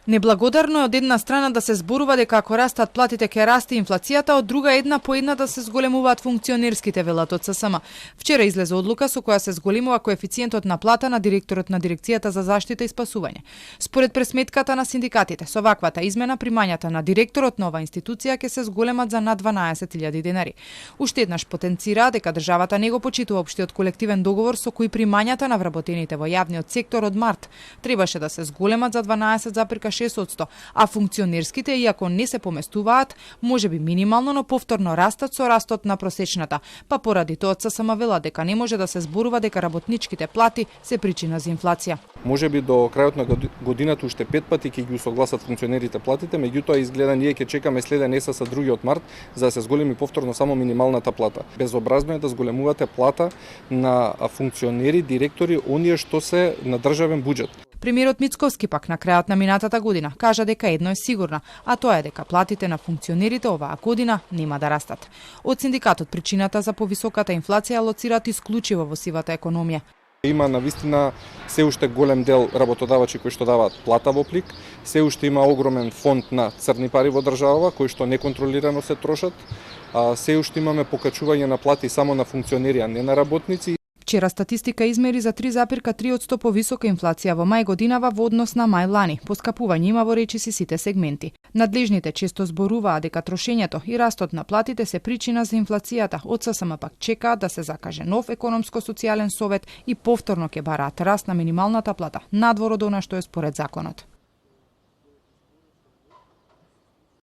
Неблагодарно е од една страна да се зборува дека ако растат платите ќе расте инфлацијата, од друга една по една да се зголемуваат функционерските, велат од ССМ. Вчера излезе одлука со која се зголемува коефициентот на плата на директорот на Дирекцијата за заштита и спасување. Според пресметката на синдикатите, со ваквата измена примањата на директорот на оваа институција ќе се зголемат за над 12.000 денари. Уште еднаш потенцира дека државата не го почитува општиот колективен договор со кој примањата на вработените во јавниот сектор од март требаше да се зголемат за 12,6%, а функционерските, иако не се поместуваат, може би минимално, но повторно растат со растот на просечната, па поради тоа ССМ вела дека не може да се зборува дека работничките плати се причина за инфлација. Може би до крајот на годината уште 5 пати ќе ги усогласат функционерите платите, меѓутоа изгледа ние ќе чекаме следен ЕСС 2 март за да се зголеми повторно само минималната плата. Безобразно е да зголемувате плата на функционери, директори, оние што се на државен буџет. Премиерот Мицковски пак на крајот на минатата година кажа дека едно е сигурно, а тоа е дека платите на функционерите оваа година нема да растат. Од синдикатот причината за повисоката инфлација лоцираат исклучиво во сивата економија. Има навистина се уште голем дел работодавачи кои што даваат плата во плик, се уште има огромен фонд на црни пари во државава кои што неконтролирано се трошат, се уште имаме покачување на плати само на функционери, а не на работници. Вчера статистика измери за 3,3% повисока инфлација во мај годинава во однос на мај лани. Поскапување има во речиси сите сегменти. Надлежните често зборуваа дека трошењето и растот на платите се причина за инфлацијата. Од ССМ пак чекаат да се закаже нов економско-социјален совет и повторно ќе бараат раст на минималната плата, надвор од она што е според законот.